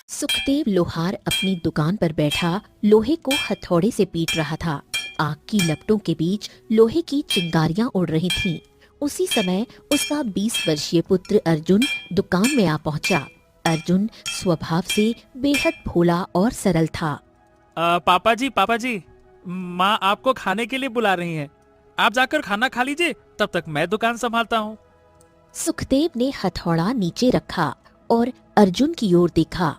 सुखदेव लोहार अपनी दुकान पर बैठा लोहे को हथौड़े से पीट रहा था। आग की लपटों के बीच लोहे की चिंगारियां उड़ रही थीं। उसी समय उसका 20 वर्षीय पुत्र अर्जुन दुकान में आ पहुंचा। अर्जुन स्वभाव से बेहद भोला और सरल था। पापा जी, माँ आपको खाने के लिए बुला रही हैं। आप जाकर खाना खा लीजिए, तब तक मैं दुकान संभालता हूँ। सुखदेव ने हथौड़ा नीचे रखा और अर्जुन की ओर देखा।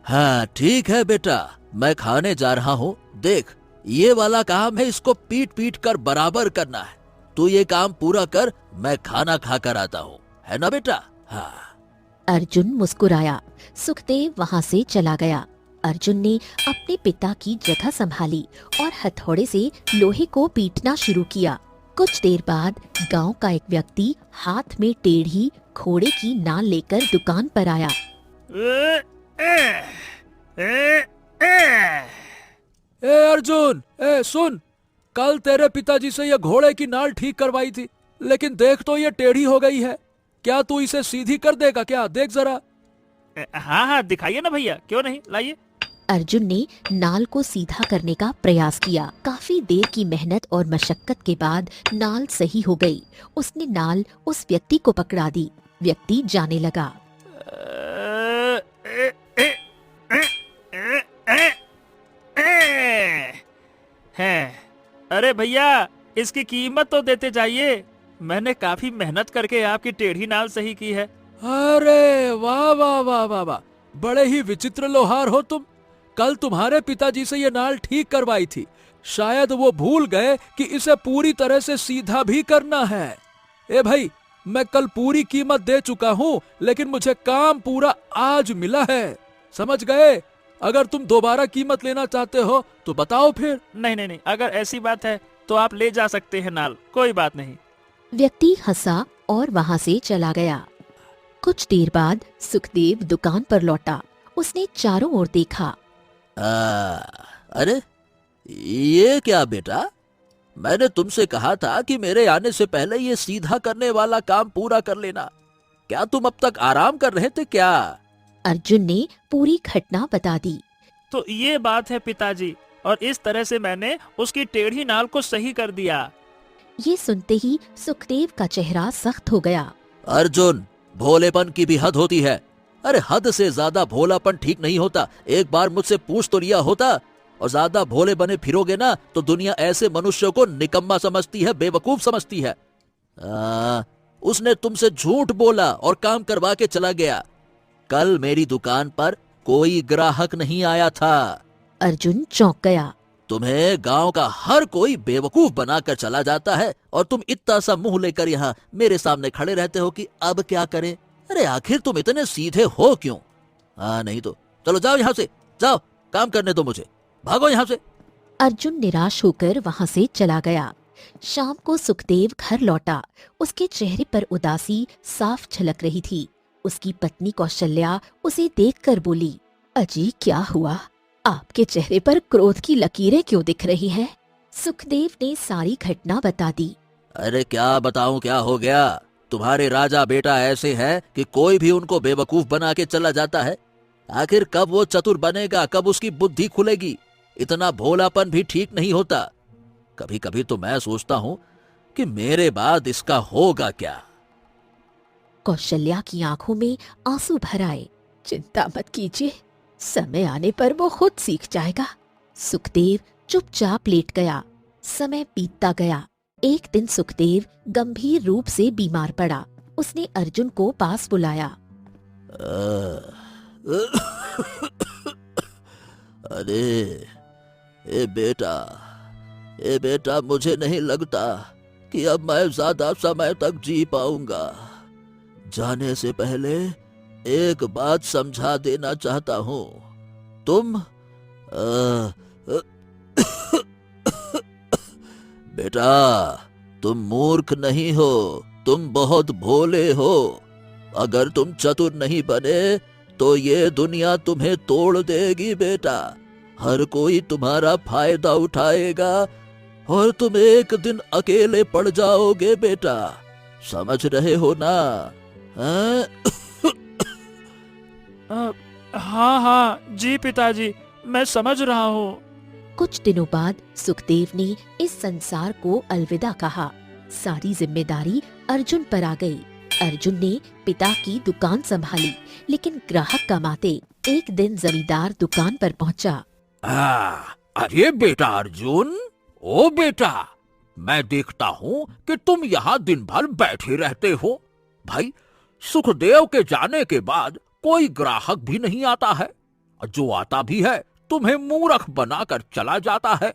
हाँ ठीक है बेटा, मैं खाने जा रहा हूँ। देख, ये वाला काम है, इसको पीट पीट कर बराबर करना है। तू ये काम पूरा कर, मैं खाना खा कर आता हूँ, है ना बेटा? हाँ। अर्जुन मुस्कुराया। सुखदेव वहां से चला गया। अर्जुन ने अपने पिता की जगह संभाली और हथौड़े से लोहे को पीटना शुरू किया। कुछ देर बाद गांव का एक व्यक्ति हाथ में टेढ़ी घोड़े की नाल लेकर दुकान पर आया। ए अर्जुन, सुन, कल तेरे पिताजी से ये घोड़े की नाल ठीक करवाई थी, लेकिन देख तो ये टेढ़ी हो गई है। क्या तू इसे सीधी कर देगा क्या? देख जरा। हाँ, दिखाइए ना भैया, क्यों नहीं, लाइए। अर्जुन ने नाल को सीधा करने का प्रयास किया। काफी देर की मेहनत और मशक्कत के बाद नाल सही हो गई। उसने नाल उस व्यक्ति को पकड़ा दी। व्यक्ति जाने लगा। है, अरे भैया, इसकी कीमत तो देते जाइए। मैंने काफी मेहनत करके आपकी टेढ़ी नाल सही की है। अरे वाह वाह वाह वाह वाह, बड़े ही विचित्र लोहार हो तुम। कल तुम्हारे पिताजी से ये नाल ठीक करवाई थी, शायद वो भूल गए कि इसे पूरी तरह से सीधा भी करना है। ए भाई, मैं कल पूरी कीमत दे चुका हूँ, लेकिन मुझे काम पूरा आज मिला है, समझ गए? अगर तुम दोबारा कीमत लेना चाहते हो तो बताओ फिर। नहीं, अगर ऐसी बात है तो आप ले जा सकते हैं नाल, कोई बात नहीं। व्यक्ति हंसा और वहां से चला गया। कुछ देर बाद सुखदेव दुकान पर लौटा। उसने चारों ओर देखा। अरे ये क्या बेटा? मैंने तुमसे कहा था कि मेरे आने से पहले ये सीधा करने वाला काम पूरा कर लेना। क्या तुम अब तक आराम कर रहे थे क्या? अर्जुन ने पूरी घटना बता दी। तो ये बात है पिताजी, और इस तरह से मैंने उसकी टेढ़ी नाल को सही कर दिया। ये सुनते ही सुखदेव का चेहरा सख्त हो गया। अर्जुन, भोलेपन की भी हद होती है। अरे हद से ज्यादा भोलापन ठीक नहीं होता। एक बार मुझसे पूछ तो लिया होता। और ज्यादा भोले बने फिरोगे ना तो दुनिया ऐसे मनुष्यों को निकम्मा समझती है, बेवकूफ समझती है। उसने तुमसे झूठ बोला और काम करवा के चला गया। कल मेरी दुकान पर कोई ग्राहक नहीं आया था। अर्जुन चौंक गया। तुम्हें गांव का हर कोई बेवकूफ बनाकर चला जाता है और तुम इतना सा मुंह लेकर यहाँ मेरे सामने खड़े रहते हो कि अब क्या करें। अरे आखिर तुम इतने सीधे हो क्यों? नहीं तो चलो जाओ यहाँ से, जाओ, काम करने दो मुझे, भागो यहाँ से। अर्जुन निराश होकर वहां से चला गया। शाम को सुखदेव घर लौटा। उसके चेहरे पर उदासी साफ झलक रही थी। उसकी पत्नी कौशल्या उसे देखकर बोली, अजी क्या हुआ? आपके चेहरे पर क्रोध की लकीरें क्यों दिख रही हैं? सुखदेव ने सारी घटना बता दी। अरे क्या बताऊं, क्या हो गया? तुम्हारे राजा बेटा ऐसे हैं कि कोई भी उनको बेवकूफ बना के चला जाता है। आखिर कब वो चतुर बनेगा, कब उसकी बुद्धि खुलेगी? इतना भोलापन भी ठीक नहीं होता। कभी कभी तो मैं सोचता हूँ कि मेरे बाद इसका होगा क्या। कौशल्या की आंखों में आंसू भर आए। चिंता मत कीजिए, समय आने पर वो खुद सीख जाएगा। सुखदेव चुपचाप लेट गया। समय बीतता गया। एक दिन सुखदेव गंभीर रूप से बीमार पड़ा। उसने अर्जुन को पास बुलाया। अरे ए बेटा, मुझे नहीं लगता कि अब मैं ज्यादा समय तक जी पाऊंगा। जाने से पहले एक बात समझा देना चाहता हूँ। तुम बेटा, तुम मूर्ख नहीं हो, तुम बहुत भोले हो। अगर तुम चतुर नहीं बने तो ये दुनिया तुम्हें तोड़ देगी बेटा। हर कोई तुम्हारा फायदा उठाएगा और तुम एक दिन अकेले पड़ जाओगे बेटा। समझ रहे हो ना? हाँ हाँ जी पिताजी, मैं समझ रहा हूँ। कुछ दिनों बाद सुखदेव ने इस संसार को अलविदा कहा। सारी जिम्मेदारी अर्जुन पर आ गई। अर्जुन ने पिता की दुकान संभाली, लेकिन ग्राहक कमाते एक दिन जमींदार दुकान पर पहुंचा। अरे बेटा अर्जुन, ओ बेटा, मैं देखता हूँ कि तुम यहाँ दिन भर बैठे रहते हो। भाई, सुखदेव के जाने के बाद कोई ग्राहक भी नहीं आता है, जो आता भी है तुम्हें मूर्ख बनाकर चला जाता है।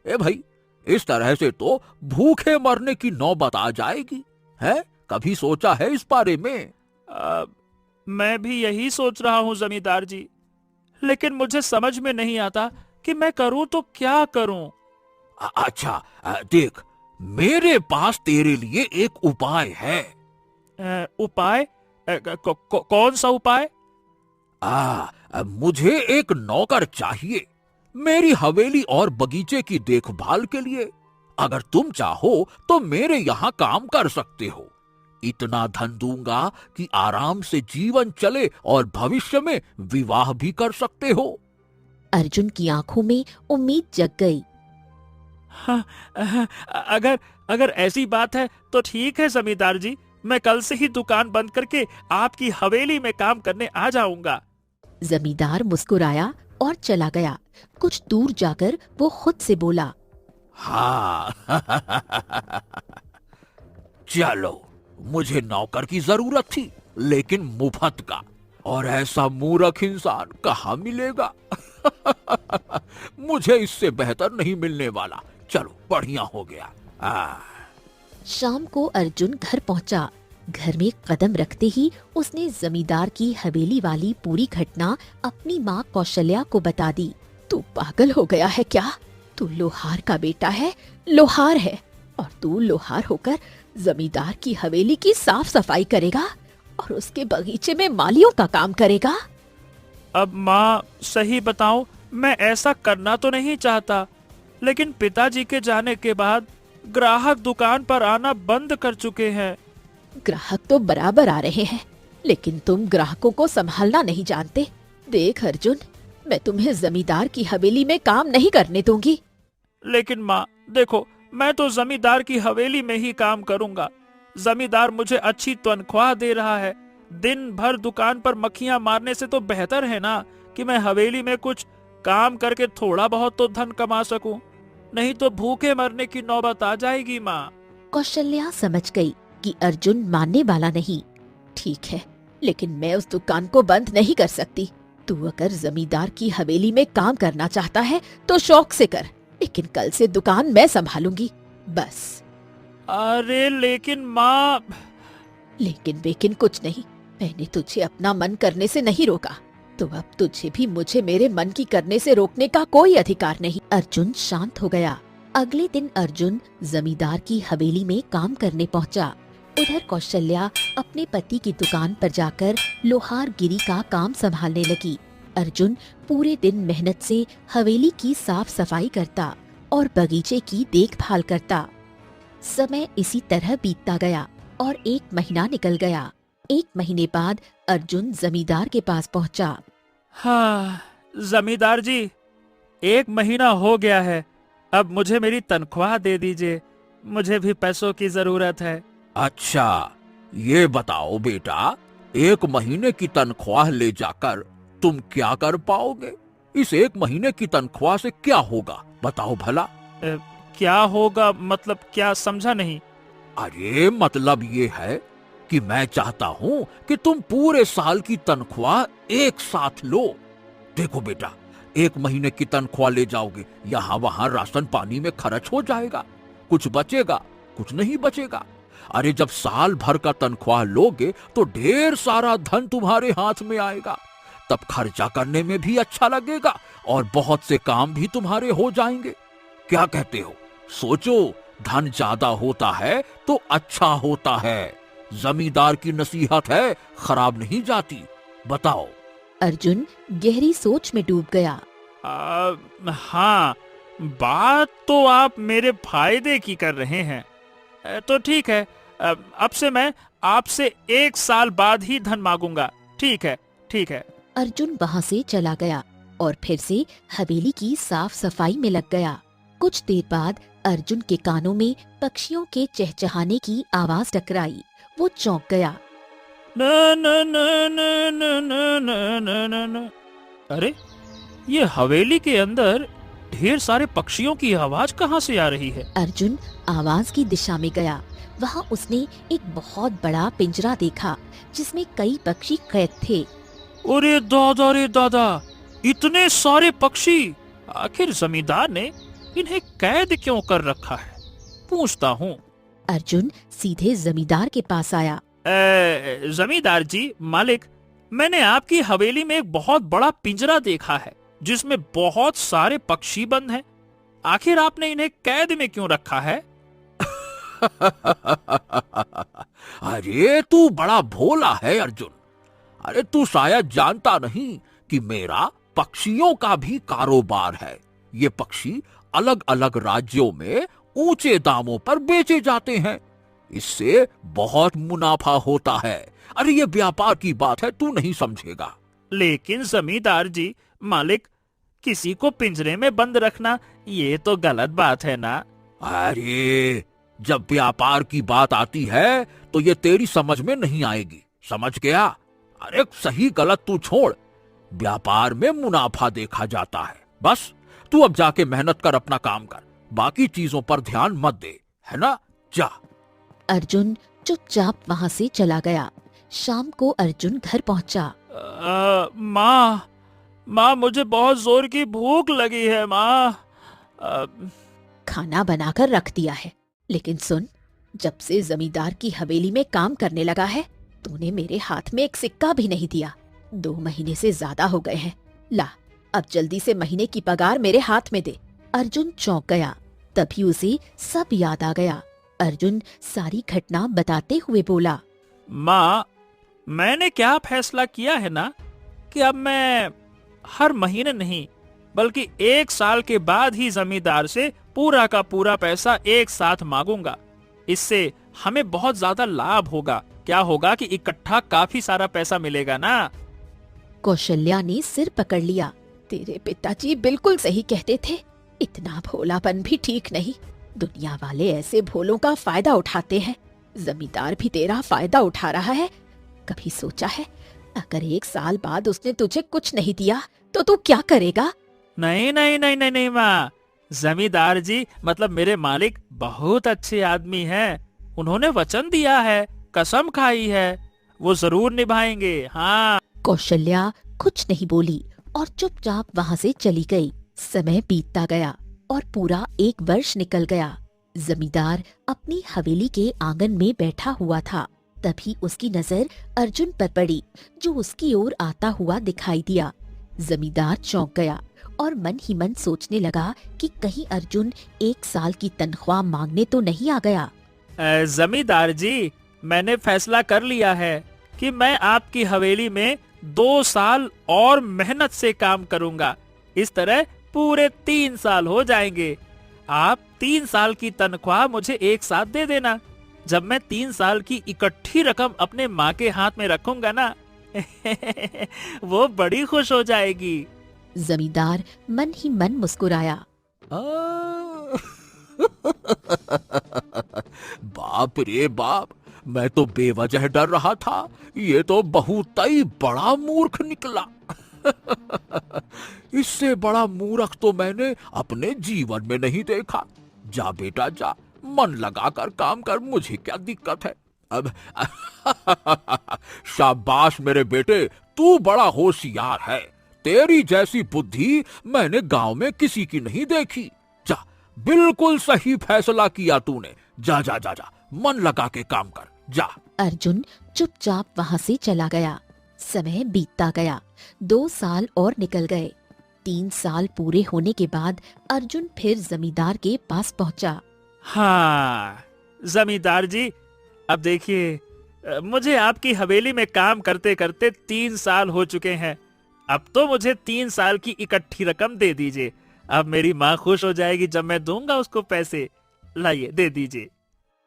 ए भाई, इस तरह से तो भूखे मरने की नौबत आ जाएगी। है, कभी सोचा है इस बारे में? मैं भी यही सोच रहा हूँ जमींदार जी, लेकिन मुझे समझ में नहीं आता कि मैं करूँ तो क्या करूँ। अच्छा, देख, मेरे पास तेरे लिए एक उपाय है। उपाय? कौन सा उपाय? मुझे एक नौकर चाहिए मेरी हवेली और बगीचे की देखभाल के लिए। अगर तुम चाहो तो मेरे यहाँ काम कर सकते हो। इतना धन दूंगा कि आराम से जीवन चले और भविष्य में विवाह भी कर सकते हो। अर्जुन की आंखों में उम्मीद जग गई। हाँ, अगर ऐसी बात है तो ठीक है जमींदार जी, मैं कल से ही दुकान बंद करके आपकी हवेली में काम करने आ जाऊंगा। जमींदार मुस्कुराया और चला गया। कुछ दूर जाकर वो खुद से बोला, हाँ चलो, मुझे नौकर की जरूरत थी, लेकिन मुफ्त का, और ऐसा मूर्ख इंसान कहाँ मिलेगा। मुझे इससे बेहतर नहीं मिलने वाला। चलो, बढ़िया हो गया। शाम को अर्जुन घर पहुंचा। घर में कदम रखते ही उसने जमींदार की हवेली वाली पूरी घटना अपनी माँ कौशल्या को बता दी। तू पागल हो गया है क्या? तू लोहार का बेटा है, लोहार है, और तू लोहार होकर जमींदार की हवेली की साफ सफाई करेगा और उसके बगीचे में मालियों का काम करेगा। अब माँ, सही बताऊं, मैं ऐसा करना तो नहीं चाहता, लेकिन पिताजी के जाने के बाद ग्राहक दुकान पर आना बंद कर चुके हैं। ग्राहक तो बराबर आ रहे हैं, लेकिन तुम ग्राहकों को संभालना नहीं जानते। देख अर्जुन, मैं तुम्हें जमींदार की हवेली में काम नहीं करने दूंगी। लेकिन माँ देखो, मैं तो जमींदार की हवेली में ही काम करूंगा। जमींदार मुझे अच्छी तनख्वाह दे रहा है। दिन भर दुकान पर मक्खियां मारने से तो बेहतर है ना कि मैं हवेली में कुछ काम करके थोड़ा बहुत तो धन कमा सकूं, नहीं तो भूखे मरने की नौबत आ जाएगी। माँ, कौशल्या समझ गई कि अर्जुन मानने वाला नहीं। ठीक है, लेकिन मैं उस दुकान को बंद नहीं कर सकती। तू अगर जमींदार की हवेली में काम करना चाहता है तो शौक से कर, लेकिन कल से दुकान मैं संभालूंगी, बस। अरे लेकिन माँ। लेकिन बेकिन कुछ नहीं। मैंने तुझे अपना मन करने से नहीं रोका, तो अब तुझे भी मुझे मेरे मन की करने से रोकने का कोई अधिकार नहीं। अर्जुन शांत हो गया। अगले दिन अर्जुन जमींदार की हवेली में काम करने पहुंचा। उधर कौशल्या अपने पति की दुकान पर जाकर लोहारगिरी का काम संभालने लगी। अर्जुन पूरे दिन मेहनत से हवेली की साफ सफाई करता और बगीचे की देखभाल करता। समय इसी तरह बीतता गया और 1 महीना निकल गया। 1 महीने बाद अर्जुन जमींदार के पास पहुंचा। हाँ जमींदार जी, 1 महीना हो गया है। अब मुझे मेरी तनख्वाह दे दीजिए, मुझे भी पैसों की जरूरत है। अच्छा, ये बताओ बेटा, 1 महीने की तनख्वाह ले जाकर तुम क्या कर पाओगे? इस 1 महीने की तनख्वाह से क्या होगा, बताओ भला। क्या होगा मतलब, क्या समझा नहीं। अरे मतलब ये है कि मैं चाहता हूँ कि तुम पूरे साल की तनख्वाह एक साथ लो। देखो बेटा, 1 महीने की तनख्वाह ले जाओगे, यहाँ वहाँ राशन पानी में खर्च हो जाएगा, कुछ बचेगा, कुछ नहीं बचेगा। अरे जब साल भर का तनख्वाह लोगे तो ढेर सारा धन तुम्हारे हाथ में आएगा, तब खर्चा करने में भी अच्छा लगेगा और बहुत से काम भी तुम्हारे हो जाएंगे। क्या कहते हो? सोचो, धन ज्यादा होता है तो अच्छा होता है। जमींदार की नसीहत है, खराब नहीं जाती। बताओ। अर्जुन गहरी सोच में डूब गया। हाँ, बात तो आप मेरे फायदे की कर रहे हैं। तो ठीक है, अब से मैं आपसे 1 साल बाद ही धन मांगूंगा। ठीक है, ठीक है। अर्जुन वहाँ से चला गया और फिर से हवेली की साफ सफाई में लग गया। कुछ देर बाद अर्जुन के कानों में पक्षियों के चहचहाने की आवाज टकराई। वो चौंक गया। न न न न न न न न न न। अरे, ये हवेली के अंदर ढेर सारे पक्षियों की आवाज कहाँ से आ रही है? अर्जुन आवाज की दिशा में गया। वहाँ उसने एक बहुत बड़ा पिंजरा देखा जिसमें कई पक्षी कैद थे। अरे दादा रे दादा, इतने सारे पक्षी! आखिर जमींदार ने इन्हें कैद क्यों कर रखा है? पूछता हूँ। अर्जुन सीधे जमींदार के पास आया। जमींदार जी, मालिक, मैंने आपकी हवेली में एक बहुत बड़ा पिंजरा देखा है जिसमें बहुत सारे पक्षी बंद हैं। आखिर आपने इन्हें कैद में क्यों रखा है? अरे तू बड़ा भोला है अर्जुन। अरे तू शायद जानता नहीं कि मेरा पक्षियों का भी कारोबार है। ये पक्षी अलग अलग राज्यों में ऊंचे दामों पर बेचे जाते हैं। इससे बहुत मुनाफा होता है। अरे ये व्यापार की बात है, तू नहीं समझेगा। लेकिन जमींदार जी, मालिक, किसी को पिंजरे में बंद रखना ये तो गलत बात है ना? अरे जब व्यापार की बात आती है तो ये तेरी समझ में नहीं आएगी, समझ गया? अरे सही गलत तू छोड़, व्यापार में मुनाफा देखा जाता है। बस तू अब जाके मेहनत कर, अपना काम कर, बाकी चीजों पर ध्यान मत दे, है ना? जा। अर्जुन चुपचाप वहाँ से चला गया। शाम को अर्जुन घर पहुँचा। माँ, मुझे बहुत जोर की भूख लगी है माँ। खाना बनाकर रख दिया है, लेकिन सुन, जब से जमींदार की हवेली में काम करने लगा है तूने मेरे हाथ में एक सिक्का भी नहीं दिया। 2 महीने से ज्यादा हो गए हैं। ला, अब जल्दी से महीने की पगार मेरे हाथ में दे। अर्जुन चौंक गया। तभी उसे सब याद आ गया। अर्जुन सारी घटना बताते हुए बोला। माँ, मैंने क्या फैसला किया है ना कि अब मैं हर महीने नहीं बल्कि 1 साल के बाद ही जमींदार से पूरा का पूरा पैसा एक साथ मांगूंगा। इससे हमें बहुत ज्यादा लाभ होगा। क्या होगा कि इकट्ठा काफी सारा पैसा मिलेगा ना। कौशल्या ने सिर पकड़ लिया। तेरे पिताजी बिल्कुल सही कहते थे। इतना भोलापन भी ठीक नहीं। दुनिया वाले ऐसे भोलों का फायदा उठाते हैं। जमींदार भी तेरा फायदा उठा रहा है। कभी सोचा है अगर 1 साल बाद उसने तुझे कुछ नहीं दिया तो तू क्या करेगा? नहीं नहीं नहीं नहीं नहीं माँ, जमींदार जी मतलब मेरे मालिक बहुत अच्छे आदमी हैं। उन्होंने वचन दिया है, कसम खाई है, वो जरूर निभाएंगे। हाँ। कौशल्या कुछ नहीं बोली और चुपचाप वहाँ से चली गई। समय बीतता गया और पूरा 1 वर्ष निकल गया। जमींदार अपनी हवेली के आंगन में बैठा हुआ था। तभी उसकी नजर अर्जुन पर पड़ी, जो उसकी ओर आता हुआ दिखाई दिया। जमींदार चौंक गया और मन ही मन सोचने लगा कि कहीं अर्जुन 1 साल की तनख्वाह मांगने तो नहीं आ गया। जमींदार जी, मैंने फैसला कर लिया है कि मैं आपकी हवेली में 2 साल और मेहनत से काम करूंगा। इस तरह पूरे 3 साल हो जाएंगे। आप 3 साल की तनख्वाह मुझे एक साथ दे देना। जब मैं 3 साल की इकट्ठी रकम अपने माँ के हाथ में रखूंगा ना वो बड़ी खुश हो जाएगी। जमींदार मन ही मन मुस्कुराया। बाप रे बाप, मैं तो बेवजह डर रहा था। ये तो बहुत ही बड़ा मूर्ख निकला। इससे बड़ा मूर्ख तो मैंने अपने जीवन में नहीं देखा। जा बेटा जा, मन लगाकर काम कर, मुझे क्या दिक्कत है। अब शाबाश मेरे बेटे, तू बड़ा होशियार है। तेरी जैसी बुद्धि मैंने गांव में किसी की नहीं देखी। जा, बिल्कुल सही फैसला किया तूने। जा जा जा जा, मन लगा के काम कर, जा। अर्जुन चुपचाप वहाँ से चला गया। समय बीतता गया। 2 साल और निकल गए। 3 साल पूरे होने के बाद अर्जुन फिर जमींदार के पास पहुँचा। हाँ जमींदार जी, अब देखिए, मुझे आपकी हवेली में काम करते करते 3 साल हो चुके हैं। अब तो मुझे 3 साल की इकट्ठी रकम दे दीजिए। अब मेरी माँ खुश हो जाएगी जब मैं दूंगा उसको पैसे। लाइए, दे दीजिए।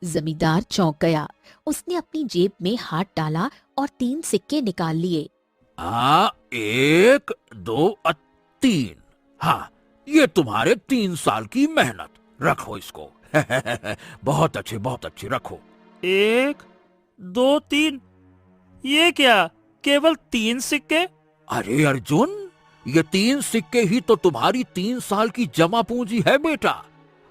जमींदार चौंक गया। उसने अपनी जेब में हाथ डाला और 3 सिक्के निकाल लिए। 1 2 3। हाँ, ये तुम्हारे 3 साल की मेहनत। रखो इसको। बहुत अच्छे रखो। 1 2 3। ये क्या, केवल 3 सिक्के? अरे अर्जुन, ये 3 सिक्के ही तो तुम्हारी 3 साल की जमा पूंजी है बेटा।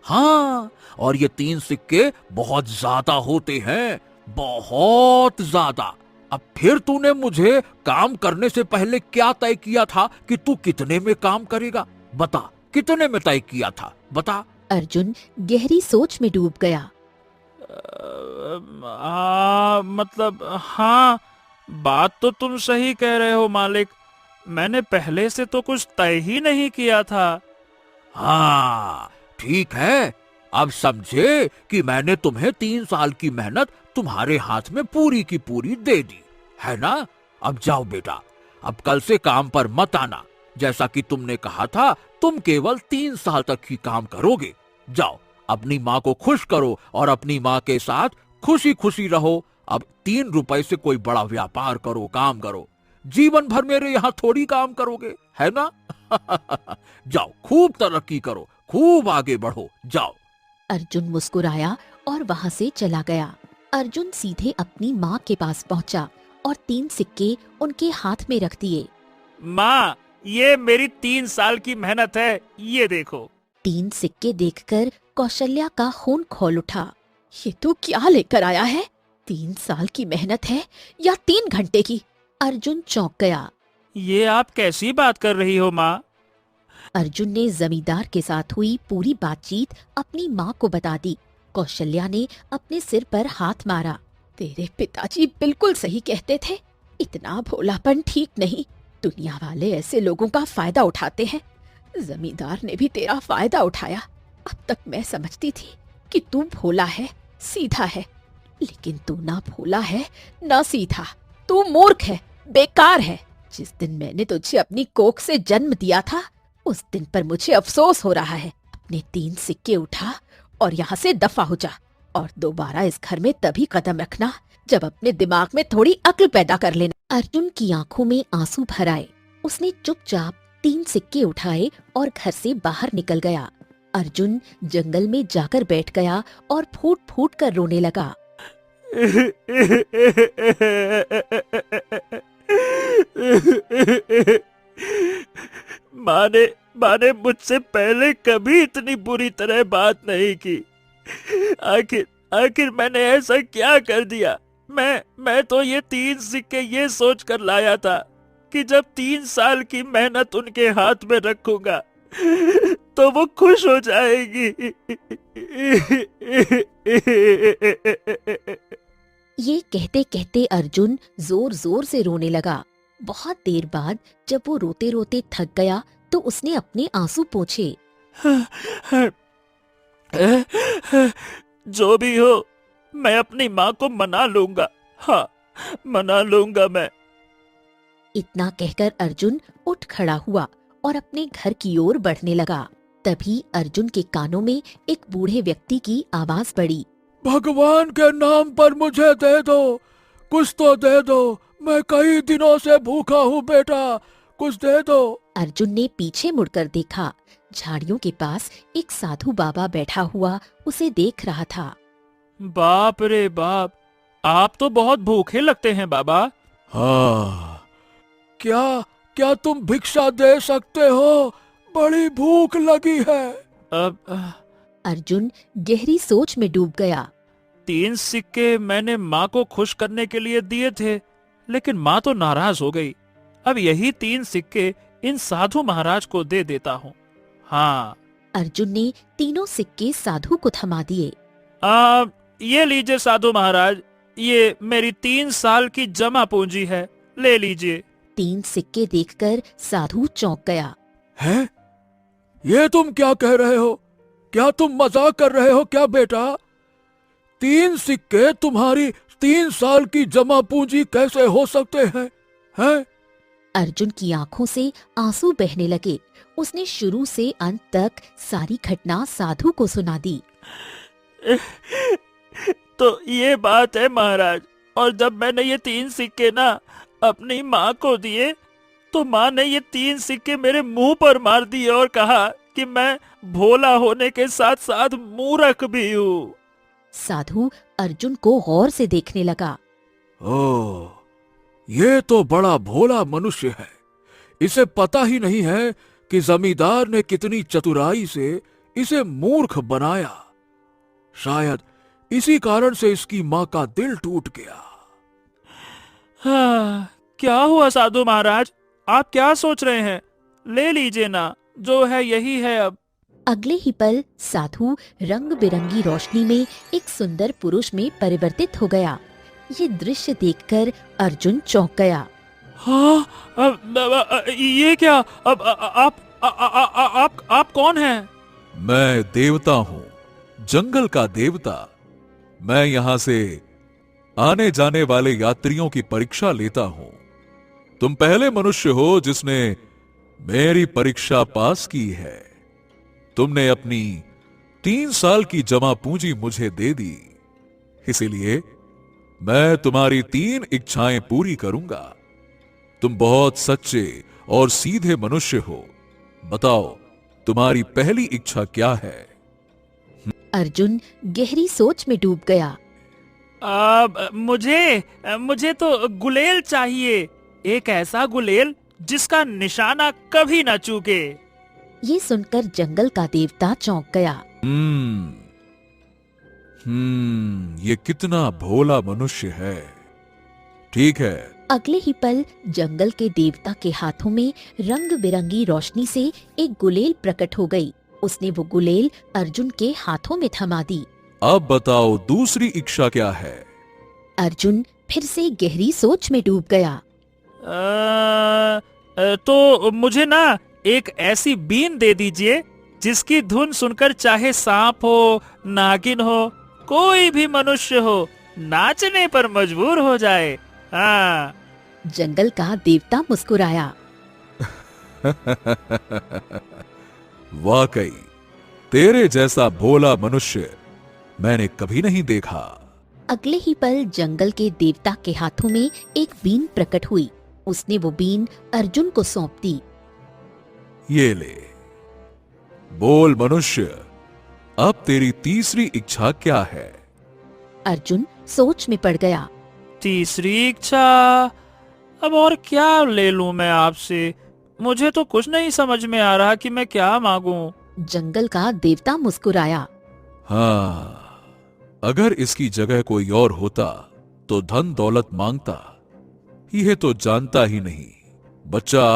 हाँ, और ये 3 सिक्के बहुत ज्यादा होते हैं, बहुत ज्यादा। अब फिर तूने मुझे काम करने से पहले क्या तय किया था कि तू कितने में काम करेगा? बता, कितने में तय किया था, बता। अर्जुन गहरी सोच में डूब गया। मतलब हाँ, बात तो तुम सही कह रहे हो मालिक। मैंने पहले से तो कुछ तय ही नहीं किया था। हाँ, ठीक है। अब समझे कि मैंने तुम्हें 3 साल की मेहनत तुम्हारे हाथ में पूरी की पूरी दे दी, है ना? अब जाओ बेटा, अब कल से काम पर मत आना। जैसा कि तुमने कहा था, तुम केवल 3 साल तक ही काम करोगे। जाओ, अपनी माँ को खुश करो और अपनी माँ के साथ खुशी खुशी रहो। अब 3 रुपए से कोई बड़ा व्यापार करो, काम करो। जीवन भर मेरे यहाँ थोड़ी काम करोगे, है ना? जाओ, खूब तरक्की करो, खूब आगे बढ़ो, जाओ। अर्जुन मुस्कुराया और वहाँ से चला गया। अर्जुन सीधे अपनी माँ के पास पहुँचा और 3 सिक्के उनके हाथ में रख दिए। माँ, ये मेरी 3 साल की मेहनत है, ये देखो। 3 सिक्के देखकर कौशल्या का खून खौल उठा। ये तू क्या लेकर आया है? 3 साल की मेहनत है या 3 घंटे की? अर्जुन चौंक गया। ये आप कैसी बात कर रही हो माँ? अर्जुन ने जमींदार के साथ हुई पूरी बातचीत अपनी माँ को बता दी। कौशल्या ने अपने सिर पर हाथ मारा। तेरे पिताजी बिल्कुल सही कहते थे, इतना भोलापन ठीक नहीं। दुनिया वाले ऐसे लोगों का फायदा उठाते हैं। जमींदार ने भी तेरा फायदा उठाया। अब तक मैं समझती थी कि तू भोला है, सीधा है, लेकिन तू ना भोला है ना सीधा। तू मूर्ख है, बेकार है। जिस दिन मैंने तुझे अपनी कोख से जन्म दिया था, उस दिन पर मुझे अफसोस हो रहा है। अपने 3 सिक्के उठा और यहाँ से दफा हो जा, और दोबारा इस घर में तभी कदम रखना जब अपने दिमाग में थोड़ी अक्ल पैदा कर लेना। अर्जुन की आंखों में आंसू भर आए। उसने चुपचाप 3 सिक्के उठाए और घर से बाहर निकल गया। अर्जुन जंगल में जाकर बैठ गया और फूट फूट कर रोने लगा। माँ ने मुझसे पहले कभी इतनी बुरी तरह बात नहीं की। आखिर मैंने ऐसा क्या कर दिया? मैं तो ये 3 सिक्के ये सोच कर लाया था कि जब 3 साल की मेहनत उनके हाथ में रखूंगा तो वो खुश हो जाएगी। ये कहते कहते अर्जुन जोर जोर से रोने लगा। बहुत देर बाद जब वो रोते रोते थक गया तो उसने अपने आंसू पोंछे। जो भी हो, मैं अपनी माँ को मना लूंगा। हाँ, मना लूंगा मैं। इतना कहकर अर्जुन उठ खड़ा हुआ और अपने घर की ओर बढ़ने लगा। तभी अर्जुन के कानों में एक बूढ़े व्यक्ति की आवाज पड़ी। भगवान के नाम पर मुझे दे दो, कुछ तो दे दो। मैं कई दिनों से भूखा हूँ बेटा, कुछ दे दो। अर्जुन ने पीछे मुड़कर देखा। झाड़ियों के पास एक साधु बाबा बैठा हुआ उसे देख रहा था। बाप रे बाप, आप तो बहुत भूखे लगते हैं बाबा। हाँ, क्या तुम भिक्षा दे सकते हो? बड़ी भूख लगी है। अब अर्जुन गहरी सोच में डूब गया। 3 सिक्के मैंने माँ को खुश करने के लिए दिए थे, लेकिन माँ तो नाराज हो गई। अब यही 3 सिक्के इन साधु महाराज को दे देता हूँ। हाँ। अर्जुन ने तीनों सिक्के साधु को थमा दिए। ये लीजिए साधु महाराज, ये मेरी 3 साल की जमा पूंजी है, ले लीजिए। 3 सिक्के देखकर साधु चौंक गया। हैं? ये तुम क्या कह रहे हो? क्या तुम मजाक कर रहे हो क्या बेटा? 3 सिक्के तुम्हारी 3 साल की जमा पूंजी कैसे हो सकते हैं? हैं? अर्जुन की आंखों से आंसू बहने लगे। उसने शुरू से अंत तक सारी घटना साधु को सुना दी। तो ये बात है महाराज, और जब मैंने ये 3 सिक्के ना अपनी माँ को दिए तो माँ ने ये 3 सिक्के मेरे मुंह पर मार दिए और कहा कि मैं भोला होने के साथ साथ मूर्ख भी हूँ। साधु अर्जुन को गौर से देखने लगा। ओ, ये तो बड़ा भोला मनुष्य है। इसे पता ही नहीं है कि जमींदार ने कितनी चतुराई से इसे मूर्ख बनाया। शायद इसी कारण से इसकी माँ का दिल टूट गया। हाँ, क्या हुआ साधु महाराज, आप क्या सोच रहे हैं? ले लीजिए ना, जो है यही है अब। अगले ही पल साधु रंग बिरंगी रोशनी में एक सुंदर पुरुष में परिवर्तित हो गया। ये दृश्य देखकर अर्जुन चौंक गया। हाँ, ये क्या? अब आप कौन हैं? मैं देवता हूँ, जंगल का देवता। मैं यहाँ से आने जाने वाले यात्रियों की परीक्षा लेता हूँ। तुम पहले मनुष्य हो जिसने मेरी परीक्षा पास की है। तुमने अपनी 3 साल की जमा पूंजी मुझे दे दी, इसीलिए मैं तुम्हारी 3 इच्छाएं पूरी करूंगा। तुम बहुत सच्चे और सीधे मनुष्य हो। बताओ, तुम्हारी पहली इच्छा क्या है? अर्जुन गहरी सोच में डूब गया। मुझे तो गुलेल चाहिए, एक ऐसा गुलेल जिसका निशाना कभी न चूके। ये सुनकर जंगल का देवता चौंक गया। ये कितना भोला मनुष्य है। ठीक है। अगले ही पल जंगल के देवता के हाथों में रंग बिरंगी रोशनी से एक गुलेल प्रकट हो गई। उसने वो गुलेल अर्जुन के हाथों में थमा दी। अब बताओ, दूसरी इच्छा क्या है? अर्जुन फिर से गहरी सोच में डूब गया। तो मुझे ना एक ऐसी बीन दे दीजिए जिसकी धुन सुनकर चाहे सांप हो, नागिन हो, कोई भी मनुष्य हो, नाचने पर मजबूर हो जाए। हाँ। जंगल का देवता मुस्कुराया। वाकई तेरे जैसा भोला मनुष्य मैंने कभी नहीं देखा। अगले ही पल जंगल के देवता के हाथों में एक बीन प्रकट हुई। उसने वो बीन अर्जुन को सौंप दी। ये ले, बोल मनुष्य, अब तेरी तीसरी इच्छा क्या है? अर्जुन सोच में पड़ गया। तीसरी इच्छा? अब और क्या ले लूं मैं आपसे? मुझे तो कुछ नहीं समझ में आ रहा कि मैं क्या मांगूं। जंगल का देवता मुस्कुराया। हाँ, अगर इसकी जगह कोई और होता तो धन दौलत मांगता। यह तो जानता ही नहीं। बच्चा,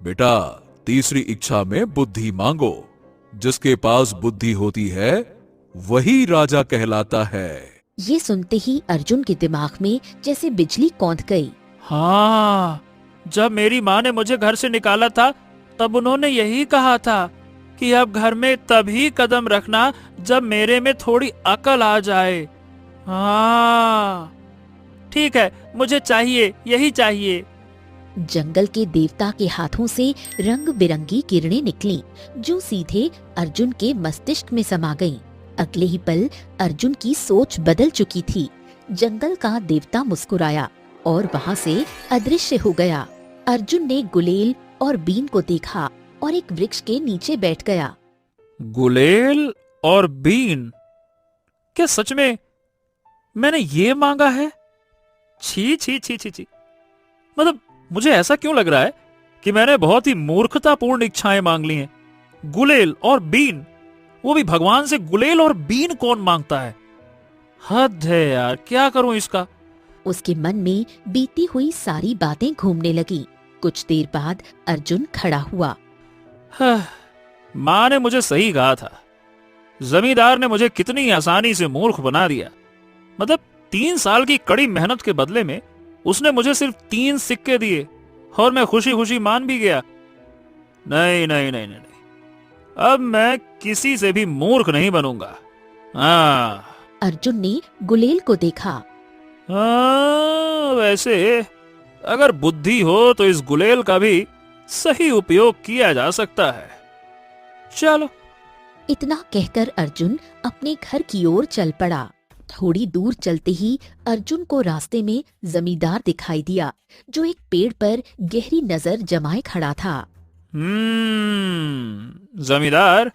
बेटा, तीसरी इच्छा में बुद्धि मांगो। जिसके पास बुद्धि होती है वही राजा कहलाता है। ये सुनते ही अर्जुन के दिमाग में जैसे बिजली कौंध गई। हाँ, जब मेरी माँ ने मुझे घर से निकाला था तब उन्होंने यही कहा था कि अब घर में तभी कदम रखना जब मेरे में थोड़ी अकल आ जाए। हाँ, ठीक है, मुझे चाहिए, यही चाहिए। जंगल के देवता के हाथों से रंग बिरंगी किरणें निकलीं, जो सीधे अर्जुन के मस्तिष्क में समा गईं। अगले ही पल अर्जुन की सोच बदल चुकी थी। जंगल का देवता मुस्कुराया और वहाँ से अदृश्य हो गया। अर्जुन ने गुलेल और बीन को देखा और एक वृक्ष के नीचे बैठ गया। गुलेल और बीन? क्या सच में मैंने ये मांगा है? छी छी छी छी छी। मतलब मुझे ऐसा क्यों लग रहा है कि मैंने बहुत ही मूर्खतापूर्ण इच्छाएं मांग ली हैं। गुलेल और बीन, वो भी भगवान से गुलेल और बीन कौन मांगता है? हद है यार, क्या करूं इसका? उसके मन में बीती हुई सारी बातें घूमने लगी। कुछ देर बाद अर्जुन खड़ा हुआ। माँ ने मुझे सही कहा था। जमींदार ने मुझे कितनी आसानी से मूर्ख बना दिया। मतलब 3 साल की कड़ी मेहनत के बदले में उसने मुझे सिर्फ 3 सिक्के दिए और मैं खुशी खुशी मान भी गया। नहीं नहीं नहीं नहीं, अब मैं किसी से भी मूर्ख नहीं बनूंगा। हाँ। अर्जुन ने गुलेल को देखा। हाँ, वैसे अगर बुद्धि हो तो इस गुलेल का भी सही उपयोग किया जा सकता है। चलो। इतना कहकर अर्जुन अपने घर की ओर चल पड़ा। थोड़ी दूर चलते ही अर्जुन को रास्ते में जमींदार दिखाई दिया, जो एक पेड़ पर गहरी नजर जमाए खड़ा था। जमींदार,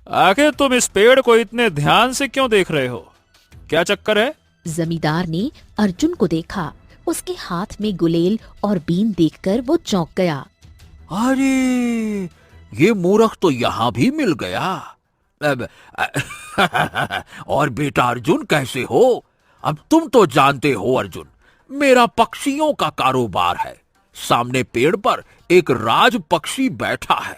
आखिर तुम इस पेड़ को इतने ध्यान से क्यों देख रहे हो? क्या चक्कर है? जमींदार ने अर्जुन को देखा। उसके हाथ में गुलेल और बीन देखकर वो चौंक गया। अरे, ये मूर्ख तो यहाँ भी मिल गया। और बेटा अर्जुन, कैसे हो? अब तुम तो जानते हो अर्जुन, मेरा पक्षियों का कारोबार है। सामने पेड़ पर एक राज पक्षी बैठा है।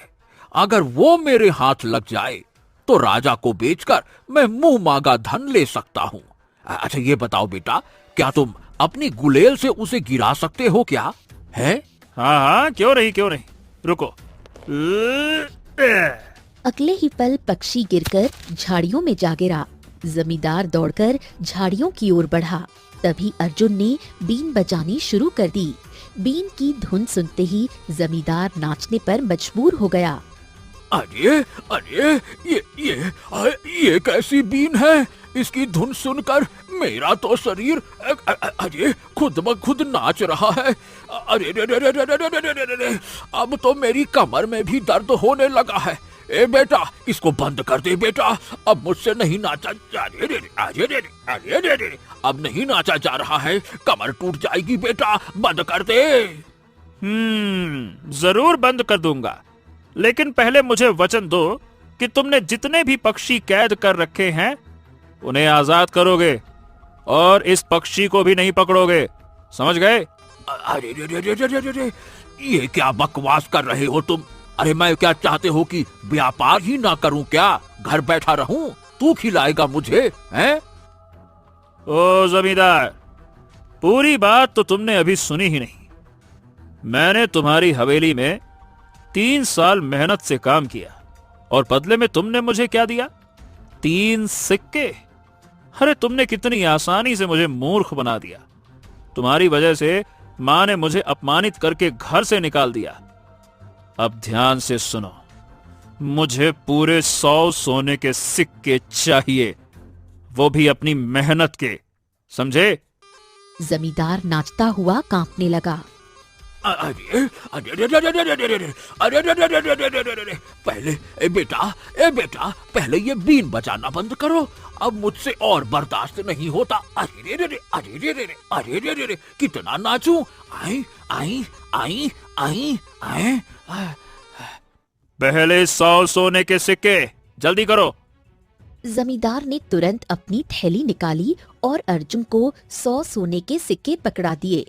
अगर वो मेरे हाथ लग जाए तो राजा को बेचकर मैं मुंह मांगा धन ले सकता हूँ। अच्छा ये बताओ बेटा, क्या तुम अपनी गुलेल से उसे गिरा सकते हो क्या? है? हाँ हाँ, क्यों नहीं। रुको। अगले ही पल पक्षी गिरकर झाड़ियों में जा गिरा। जमींदार दौड़कर झाड़ियों की ओर बढ़ा। तभी अर्जुन ने बीन बजानी शुरू कर दी। बीन की धुन सुनते ही जमींदार नाचने पर मजबूर हो गया। अरे अरे, ये कैसी बीन है? इसकी धुन सुनकर मेरा तो शरीर अरे खुद ब खुद नाच रहा है। अरे रे रे रे रे रे रे रे रे रे, अब तो मेरी कमर में भी दर्द होने लगा है। ए बेटा, इसको बंद कर दे बेटा, अब मुझसे नहीं नाचा जा। अरे रे अरे रे अरे रे रे, अब नहीं नाचा जा रहा है, कमर टूट जाएगी बेटा, बंद कर दे। जरूर बंद कर दूंगा, लेकिन पहले मुझे वचन दो कि तुमने जितने भी पक्षी कैद कर रखे हैं उन्हें आजाद करोगे और इस पक्षी को भी नहीं पकड़ोगे, समझ गए? अरे रे रे रे रे रे रे, ये क्या बकवास कर रहे हो तुम? अरे मैं क्या चाहते हो कि व्यापार ही ना करूं क्या? घर बैठा रहूं? तू खिलाएगा मुझे, हैं? ओ जमींदार, पूरी बात तो तुमने अभी सुनी ही नहीं। मैंने तुम्हारी हवेली में 3 साल मेहनत से काम किया और बदले में तुमने मुझे क्या दिया? 3 सिक्के। अरे तुमने कितनी आसानी से मुझे मूर्ख बना दिया। तुम्हारी वजह से मां ने मुझे अपमानित करके घर से निकाल दिया। अब ध्यान से सुनो, मुझे पूरे 100 सोने के सिक्के चाहिए, वो भी अपनी मेहनत के, समझे? जमींदार नाचता हुआ कांपने लगा। अरे अरे अरे अरे अरे अरे अरे अरे अरे अरे अरे अरे अरे, पहले ए बेटा पहले ये बीन बजाना बंद करो, अब मुझसे और बर्दाश्त नहीं होता। अरे रे रे अरे रे रे अरे रे रे, कितना नाचूं? आई आई आई आई आई। पहले 100 सोने के सिक्के, जल्दी करो। जमींदार ने तुरंत अपनी थैली निकाली और अर्जुन को 100 सोने के सिक्के पकड़ा दिए।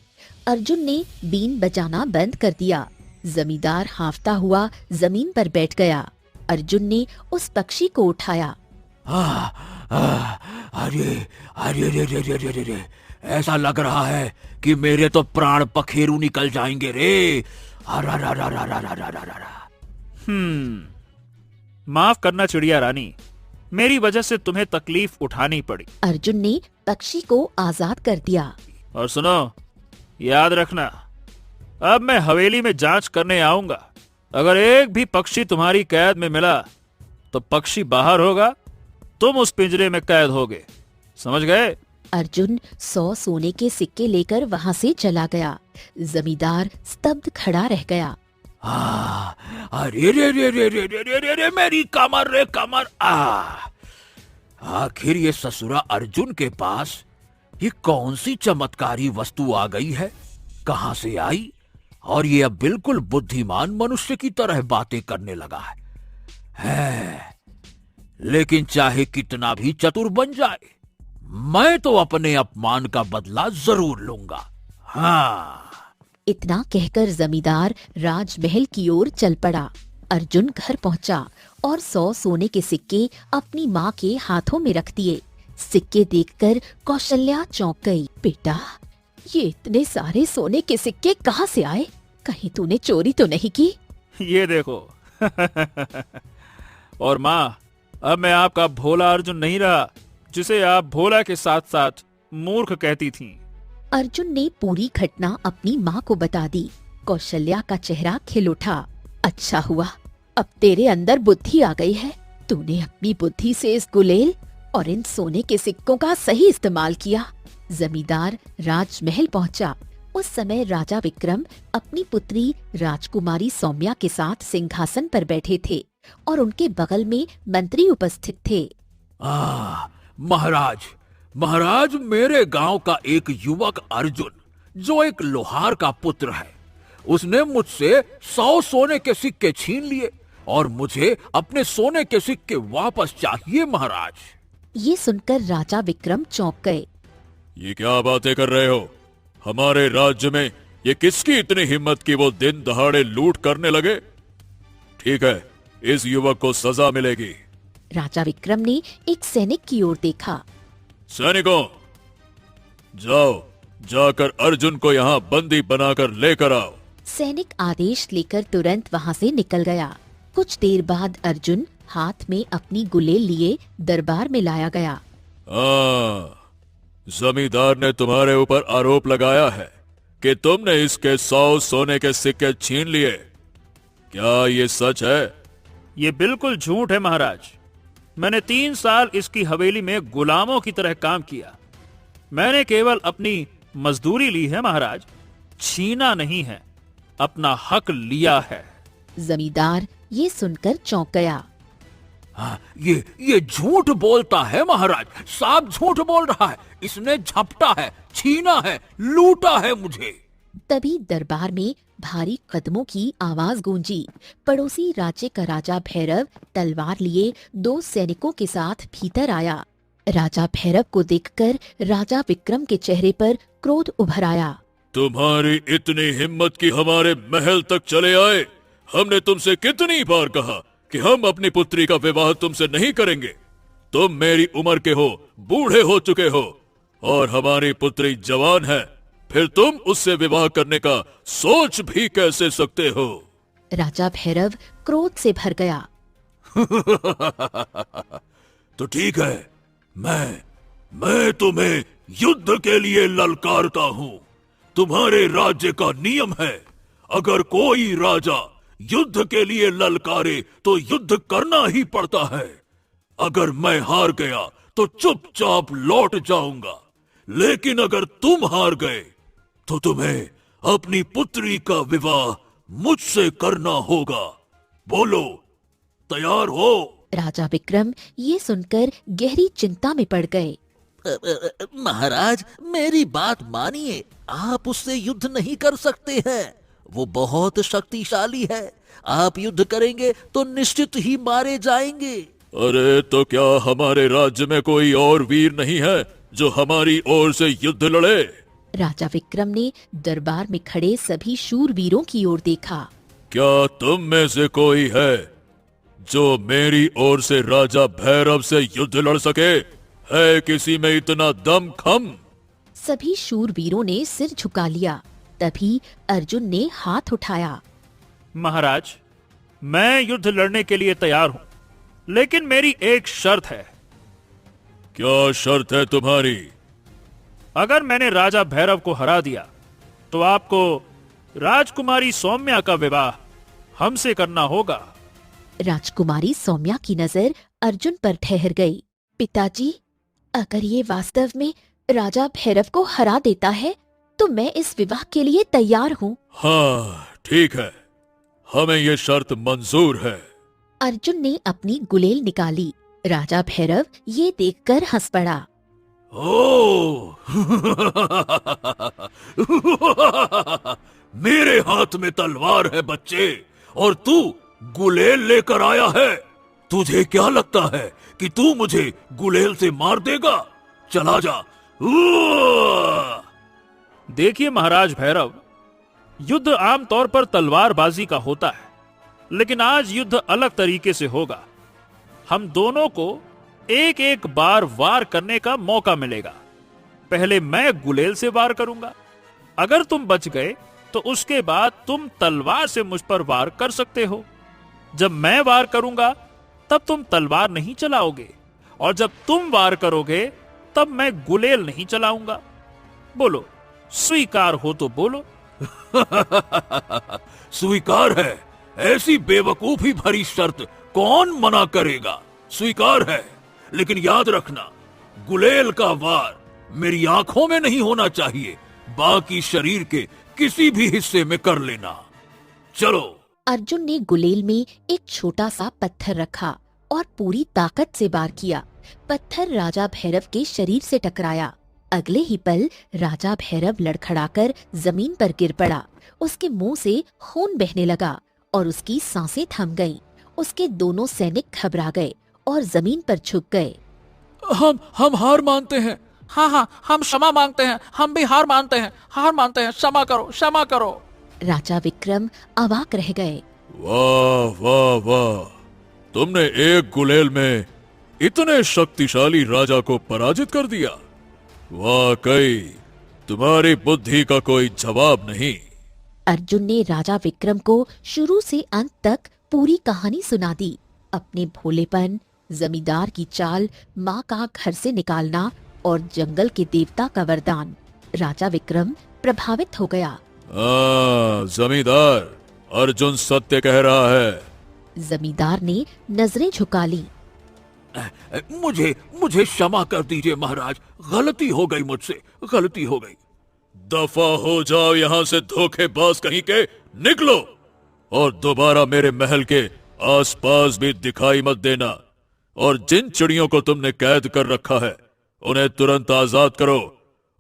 अर्जुन ने बीन बजाना बंद कर दिया। जमींदार हांफता हुआ जमीन पर बैठ गया। अर्जुन ने उस पक्षी को उठाया। अरे अरे रे रे रे रे रे, ऐसा लग रहा है कि मेरे तो प्राण पखेरु निकल जाएंगे रे। माफ करना चिड़िया रानी, मेरी वजह से तुम्हें तकलीफ उठानी पड़ी। अर्जुन ने पक्षी को आजाद कर दिया। और सुनो, याद रखना, अब मैं हवेली में जांच करने आऊंगा। अगर एक भी पक्षी तुम्हारी कैद में मिला तो पक्षी बाहर होगा, तुम उस पिंजरे में कैद होगे, समझ गए? अर्जुन 100 सोने के सिक्के लेकर वहां से चला गया। जमींदार स्तब्ध खड़ा रह गया। अरे रे रे रे रे रे रे रे, मेरी कमर रे कमर। आखिर ये ससुरा अर्जुन के पास ये कौन सी चमत्कारी वस्तु आ गई है? कहां से आई? और ये अब बिल्कुल बुद्धिमान मनुष्य की तरह बातें करने लगा है। लेकिन चाहे कितना भी चतुर बन जाए, मैं तो अपने अपमान का बदला जरूर लूंगा। हाँ। इतना कहकर जमींदार राजमहल की ओर चल पड़ा। अर्जुन घर पहुंचा और 100 सोने के सिक्के अपनी माँ के हाथों में रख दिए। सिक्के देखकर कौशल्या चौंक गई। बेटा, ये इतने सारे सोने के सिक्के कहाँ से आए? कहीं तूने चोरी तो नहीं की? ये देखो। और माँ, अब मैं आपका भोला अर्जुन नहीं रहा, जिसे आप भोला के साथ साथ मूर्ख कहती थीं। अर्जुन ने पूरी घटना अपनी माँ को बता दी। कौशल्या का चेहरा खिल उठा। अच्छा हुआ, अब तेरे अंदर बुद्धि आ गई है। तूने अपनी बुद्धि से इस गुलेल और इन सोने के सिक्कों का सही इस्तेमाल किया। जमींदार राजमहल पहुंचा। उस समय राजा विक्रम अपनी पुत्री राजकुमारी सौम्या के साथ सिंहासन पर बैठे थे और उनके बगल में मंत्री उपस्थित थे। महाराज, महाराज, मेरे गांव का एक युवक अर्जुन, जो एक लोहार का पुत्र है, उसने मुझसे 100 सोने के सिक्के छीन लिए और मुझे अपने सोने के सिक्के वापस चाहिए महाराज। ये सुनकर राजा विक्रम चौंक गए। ये क्या बातें कर रहे हो? हमारे राज्य में ये किसकी इतनी हिम्मत कि वो दिन दहाड़े लूट करने लगे? ठीक है, इस युवक को सजा मिलेगी। राजा विक्रम ने एक सैनिक की ओर देखा। सैनिकों, जाओ, जाकर अर्जुन को यहाँ बंदी बनाकर लेकर आओ। सैनिक आदेश लेकर तुरंत वहाँ से निकल गया। कुछ देर बाद अर्जुन हाथ में अपनी गुलेल लिए दरबार में लाया गया। जमींदार ने तुम्हारे ऊपर आरोप लगाया है कि तुमने इसके 100 सोने के सिक्के छीन लिए। क्या ये सच है? ये बिल्कुल झूठ है महाराज। मैंने 3 साल इसकी हवेली में गुलामों की तरह काम किया। मैंने केवल अपनी मजदूरी ली है महाराज, छीना नहीं है, अपना हक लिया है। जमींदार ये सुनकर चौंक गया। ये झूठ बोलता है महाराज, साफ झूठ बोल रहा है। इसने झपटा है, छीना है, लूटा है मुझे। तभी दरबार में भारी कदमों की आवाज गूंजी। पड़ोसी राज्य का राजा भैरव तलवार लिए 2 सैनिकों के साथ भीतर आया। राजा भैरव को देखकर राजा विक्रम के चेहरे पर क्रोध उभर आया। तुम्हारी इतनी हिम्मत कि हमारे महल तक चले आए? हमने तुमसे कितनी बार कहा कि हम अपनी पुत्री का विवाह तुमसे नहीं करेंगे। तुम मेरी उम्र के हो, बूढ़े हो चुके हो, और हमारी पुत्री जवान है, फिर तुम उससे विवाह करने का सोच भी कैसे सकते हो? राजा भैरव क्रोध से भर गया। तो ठीक है, मैं तुम्हें युद्ध के लिए ललकारता हूँ। तुम्हारे राज्य का नियम है, अगर कोई राजा युद्ध के लिए ललकारे तो युद्ध करना ही पड़ता है। अगर मैं हार गया तो चुपचाप लौट जाऊंगा, लेकिन अगर तुम हार गए तो तुम्हें अपनी पुत्री का विवाह मुझसे करना होगा। बोलो, तैयार हो? राजा विक्रम ये सुनकर गहरी चिंता में पड़ गए। महाराज, मेरी बात मानिए, आप उससे युद्ध नहीं कर सकते हैं। वो बहुत शक्तिशाली है। आप युद्ध करेंगे तो निश्चित ही मारे जाएंगे। अरे, तो क्या हमारे राज्य में कोई और वीर नहीं है जो हमारी ओर से युद्ध लड़े? राजा विक्रम ने दरबार में खड़े सभी शूरवीरों की ओर देखा। क्या तुम में से कोई है जो मेरी ओर से राजा भैरव से युद्ध लड़ सके? है किसी में इतना दम खम? सभी शूरवीरों ने सिर झुका लिया। तभी अर्जुन ने हाथ उठाया। महाराज, मैं युद्ध लड़ने के लिए तैयार हूं, लेकिन मेरी एक शर्त है। क्या शर्त है तुम्हारी? अगर मैंने राजा भैरव को हरा दिया तो आपको राजकुमारी सौम्या का विवाह हमसे करना होगा। राजकुमारी सौम्या की नजर अर्जुन पर ठहर गई। पिताजी, अगर ये वास्तव में राजा भैरव को हरा देता है तो मैं इस विवाह के लिए तैयार हूँ। हाँ, ठीक है, हमें ये शर्त मंजूर है। अर्जुन ने अपनी गुलेल निकाली। राजा भैरव ये देखकर हंस पड़ा। ओ! मेरे हाथ में तलवार है बच्चे, और तू गुलेल लेकर आया है। तुझे क्या लगता है कि तू मुझे गुलेल से मार देगा? चला जा। देखिए महाराज भैरव, युद्ध आमतौर पर तलवारबाजी का होता है, लेकिन आज युद्ध अलग तरीके से होगा। हम दोनों को एक एक बार वार करने का मौका मिलेगा। पहले मैं गुलेल से वार करूंगा। अगर तुम बच गए तो उसके बाद तुम तलवार से मुझ पर वार कर सकते हो। जब मैं वार करूंगा तब तुम तलवार नहीं चलाओगे, और जब तुम वार करोगे तब मैं गुलेल नहीं चलाऊंगा। बोलो, स्वीकार हो तो बोलो। स्वीकार है। ऐसी बेवकूफी भरी शर्त कौन मना करेगा? स्वीकार है। लेकिन याद रखना, गुलेल का वार मेरी आंखों में नहीं होना चाहिए, बाकी शरीर के किसी भी हिस्से में कर लेना। चलो। अर्जुन ने गुलेल में एक छोटा सा पत्थर रखा और पूरी ताकत से वार किया। पत्थर राजा भैरव के शरीर से टकराया। अगले ही पल राजा भैरव लड़खड़ाकर जमीन पर गिर पड़ा। उसके मुंह से खून बहने लगा और उसकी सांसें थम गईं। उसके दोनों सैनिक घबरा गए और जमीन पर झुक गए। हम हार मानते हैं। हाँ हाँ, हम क्षमा मांगते हैं, हम भी हार मानते हैं, हार मानते हैं, क्षमा करो, क्षमा करो। राजा विक्रम अवाक रह गए। वाह वाह वाह, तुमने एक गुलेल में इतने शक्तिशाली राजा को पराजित कर दिया। वाकई तुम्हारी बुद्धि का कोई जवाब नहीं। अर्जुन ने राजा विक्रम को शुरू से अंत तक पूरी कहानी सुना दी। अपने भोलेपन, जमींदार की चाल, माँ का घर से निकालना और जंगल के देवता का वरदान। राजा विक्रम प्रभावित हो गया। जमींदार, अर्जुन सत्य कह रहा है। जमींदार ने नजरें झुका ली। मुझे क्षमा कर दीजिए महाराज, गलती हो गई मुझसे, गलती हो गई। दफा हो जाओ यहाँ से धोखेबाज कहीं के, निकलो और दोबारा मेरे महल के आसपास भी दिखाई मत देना। और जिन चिड़ियों को तुमने कैद कर रखा है उन्हें तुरंत आजाद करो,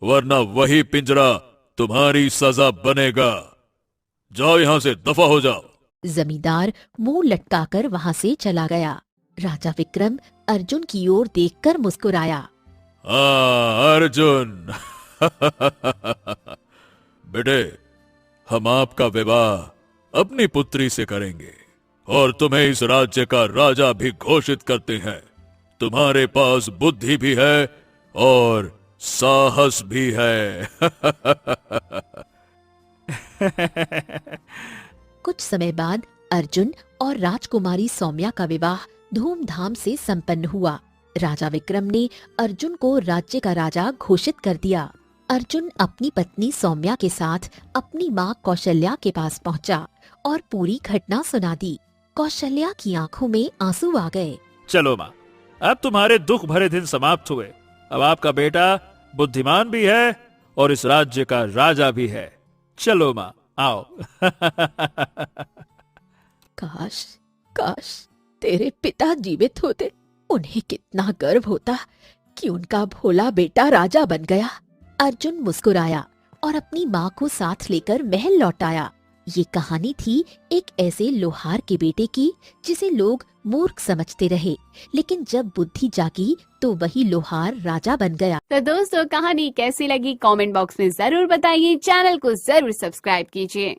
वरना वही पिंजरा तुम्हारी सजा बनेगा। जाओ यहाँ से, दफा हो जाओ। जमींदार मुंह लटकाकर वहां से चला गया। राजा विक्रम अर्जुन की ओर देखकर मुस्कुराया। अर्जुन बेटे, हम आपका विवाह अपनी पुत्री से करेंगे और तुम्हें इस राज्य का राजा भी घोषित करते हैं। तुम्हारे पास बुद्धि भी है और साहस भी है। कुछ समय बाद अर्जुन और राजकुमारी सौम्या का विवाह धूमधाम से संपन्न हुआ। राजा विक्रम ने अर्जुन को राज्य का राजा घोषित कर दिया। अर्जुन अपनी पत्नी सौम्या के साथ अपनी माँ कौशल्या के पास पहुँचा और पूरी घटना सुना दी। कौशल्या की आंखों में आंसू आ गए। चलो माँ, अब तुम्हारे दुख भरे दिन समाप्त हुए। अब आपका बेटा बुद्धिमान भी है और इस राज्य का राजा भी है। चलो माँ, आओ। काश काश तेरे पिता जीवित होते। उन्हें कितना गर्व होता कि उनका भोला बेटा राजा बन गया। अर्जुन मुस्कुराया और अपनी माँ को साथ लेकर महल लौट आया। ये कहानी थी एक ऐसे लोहार के बेटे की जिसे लोग मूर्ख समझते रहे, लेकिन जब बुद्धि जागी तो वही लोहार राजा बन गया। तो दोस्तों, कहानी कैसी लगी कमेंट बॉक्स में जरूर बताइए। चैनल को जरूर सब्सक्राइब कीजिए।